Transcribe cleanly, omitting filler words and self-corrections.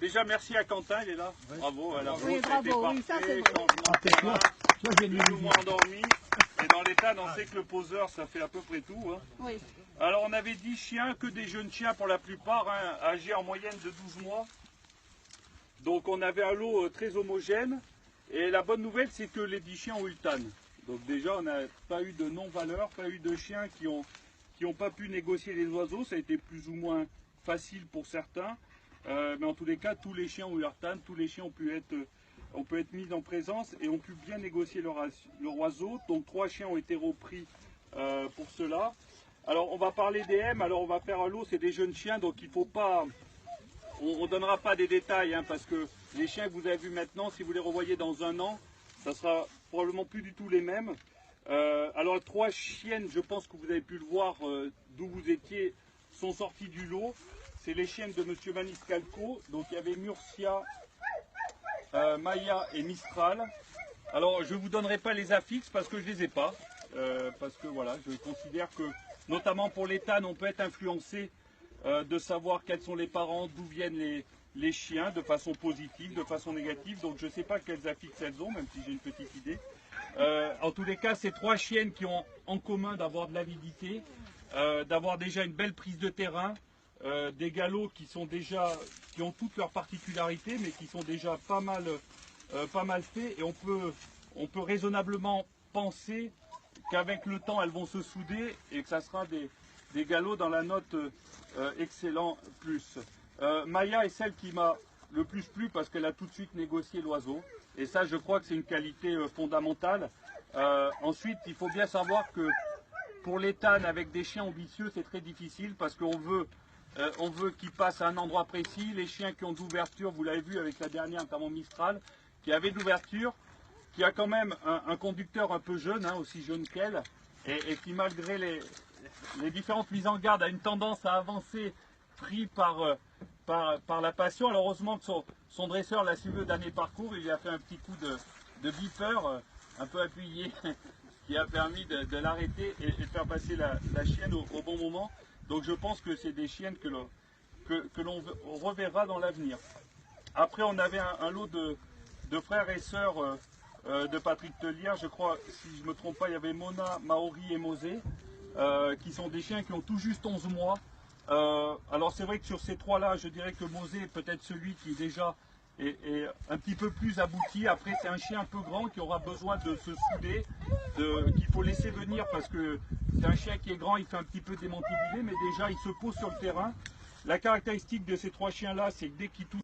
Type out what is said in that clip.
déjà merci à Quentin, il est là. Oui. Bravo, à la oui, bravo, oui, ça c'est bon. Plus ou moins endormi. Et dans l'état, on sait que le poseur, ça fait à peu près tout. Hein. Oui. Alors on avait 10 chiens, que des jeunes chiens pour la plupart, hein, âgés en moyenne de 12 mois. Donc on avait un lot très homogène. Et la bonne nouvelle, c'est que les 10 chiens ont eu le TAN. Donc déjà, on n'a pas eu de non-valeur, pas eu de chiens qui ont pas pu négocier les oiseaux. Ça a été plus ou moins facile pour certains. Mais en tous les cas, tous les chiens ont eu leur TAN, tous les chiens ont pu être mis en présence et ont pu bien négocier leur oiseau. Donc 3 chiens ont été repris pour cela. Alors on va parler des M, alors on va faire un lot, c'est des jeunes chiens, donc il ne faut pas... On ne donnera pas des détails, hein, parce que les chiens que vous avez vus maintenant, si vous les revoyez dans un an, ça sera probablement plus du tout les mêmes. Alors 3 chiennes, je pense que vous avez pu le voir d'où vous étiez, sont sorties du lot. C'est les chiennes de M. Maniscalco. Donc il y avait Murcia, Maya et Mistral. Alors je ne vous donnerai pas les affixes parce que je ne les ai pas. Parce que voilà, je considère que, notamment pour les TAN, on peut être influencé de savoir quels sont les parents, d'où viennent les chiens, de façon positive, de façon négative. Donc je ne sais pas quels affixes elles ont, même si j'ai une petite idée. En tous les cas, c'est 3 chiennes qui ont en commun d'avoir de l'avidité, d'avoir déjà une belle prise de terrain, des galops qui ont toutes leurs particularités, mais qui sont déjà pas mal faits. Et on peut raisonnablement penser qu'avec le temps, elles vont se souder et que ça sera des galops dans la note excellent plus. Maya est celle qui m'a le plus plu parce qu'elle a tout de suite négocié l'oiseau. Et ça, je crois que c'est une qualité fondamentale. Ensuite, il faut bien savoir que pour les TAN avec des chiens ambitieux, c'est très difficile parce qu'on veut qu'ils passent à un endroit précis. Les chiens qui ont d'ouverture, vous l'avez vu avec la dernière, notamment Mistral, qui avait d'ouverture, qui a quand même un conducteur un peu jeune, hein, aussi jeune qu'elle, et qui malgré les différentes mises en garde a une tendance à avancer pris par la passion. Alors heureusement que son dresseur l'a suivi au dernier parcours, il lui a fait un petit coup de beeper, un peu appuyé, ce qui a permis de l'arrêter et de faire passer la chienne au bon moment. Donc je pense que c'est des chiennes que l'on reverra dans l'avenir. Après on avait un lot de frères et sœurs de Patrick Tellière, je crois, si je ne me trompe pas, il y avait Mona, Maori et Mosé, qui sont des chiens qui ont tout juste 11 mois. Alors c'est vrai que sur ces 3-là, je dirais que Mosé est peut-être celui qui déjà est un petit peu plus abouti. Après c'est un chien un peu grand qui aura besoin de se souder, qu'il faut laisser venir parce que c'est un chien qui est grand, il fait un petit peu démantibuler, mais déjà il se pose sur le terrain. La caractéristique de ces 3 chiens-là, c'est que dès qu'ils touchent